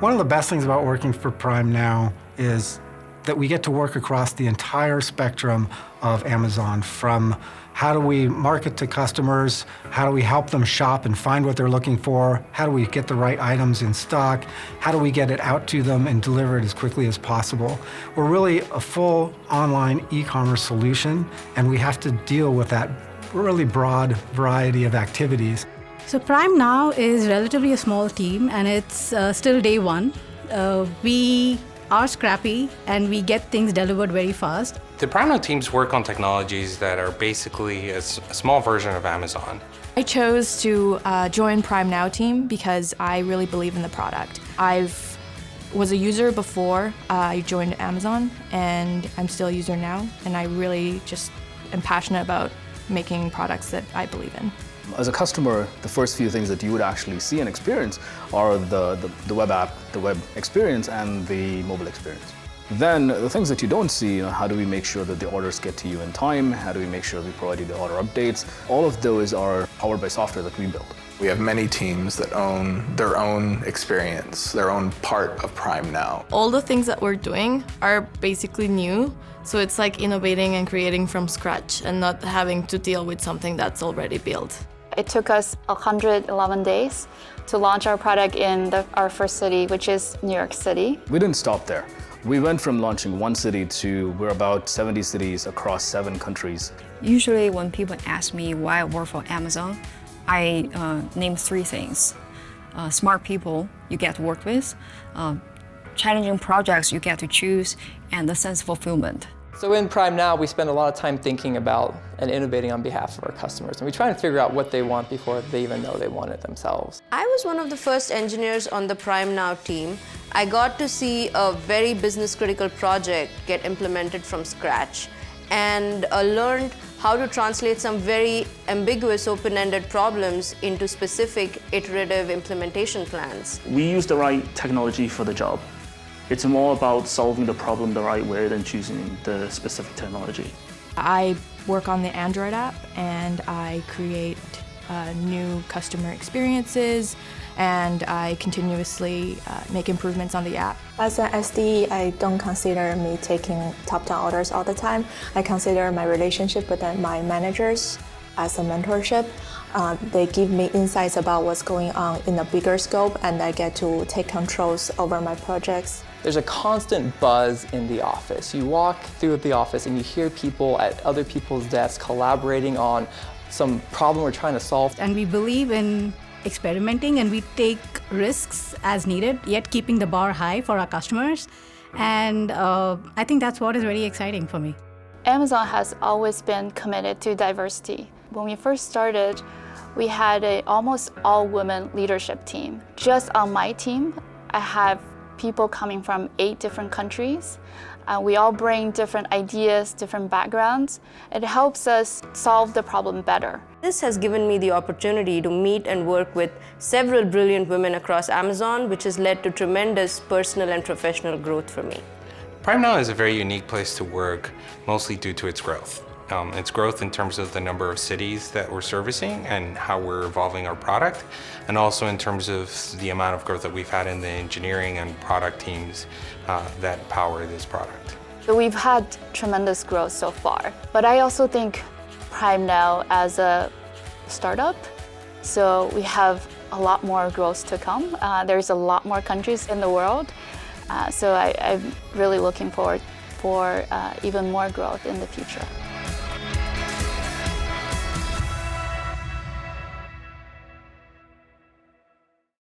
One of the best things about working for Prime now is that we get to work across the entire spectrum of Amazon, from how do we market to customers, how do we help them shop and find what they're looking for, how do we get the right items in stock, how do we get it out to them and deliver it as quickly as possible. We're really a full online e-commerce solution, and we have to deal with that really broad variety of activities. So Prime now is relatively a small team, and it's still day one. We are scrappy and we get things delivered very fast. The Prime Now teams work on technologies that are basically a small version of Amazon. I chose to join Prime Now team because I really believe in the product. I was a user before I joined Amazon, and I'm still a user now, and I really just am passionate about making products that I believe in. As a customer, the first few things that you would actually see and experience are the web app, the web experience, and the mobile experience. Then the things that you don't see, how do we make sure that the orders get to you in time? How do we make sure we provide you the order updates? All of those are powered by software that we build. We have many teams that own their own experience, their own part of Prime Now. All the things that we're doing are basically new, so it's like innovating and creating from scratch and not having to deal with something that's already built. It took us 111 days to launch our product in our first city, which is New York City. We didn't stop there. We went from launching one city to we're about 70 cities across 7 countries. Usually when people ask me why I work for Amazon, I name 3 things. Smart people you get to work with, challenging projects you get to choose, and the sense of fulfillment. So in Prime Now, we spend a lot of time thinking about and innovating on behalf of our customers. And we try and figure out what they want before they even know they want it themselves. I was one of the first engineers on the Prime Now team. I got to see a very business-critical project get implemented from scratch, and learned how to translate some very ambiguous open-ended problems into specific iterative implementation plans. We use the right technology for the job. It's more about solving the problem the right way than choosing the specific technology. I work on the Android app, and I create new customer experiences, and I continuously make improvements on the app. As an SDE, I don't consider me taking top-down orders all the time. I consider my relationship with my managers as a mentorship. They give me insights about what's going on in a bigger scope, and I get to take controls over my projects. There's a constant buzz in the office. You walk through the office and you hear people at other people's desks collaborating on some problem we're trying to solve. And we believe in experimenting, and we take risks as needed, yet keeping the bar high for our customers. And I think that's what is very exciting for me. Amazon has always been committed to diversity. When we first started, we had an almost all-women leadership team. Just on my team, I have people coming from 8 different countries. We all bring different ideas, different backgrounds. It helps us solve the problem better. This has given me the opportunity to meet and work with several brilliant women across Amazon, which has led to tremendous personal and professional growth for me. Prime Now is a very unique place to work, mostly due to its growth. Its growth in terms of the number of cities that we're servicing and how we're evolving our product, and also in terms of the amount of growth that we've had in the engineering and product teams that power this product. So we've had tremendous growth so far, but I also think Prime Now as a startup, so we have a lot more growth to come. There's a lot more countries in the world, so I'm really looking forward for even more growth in the future.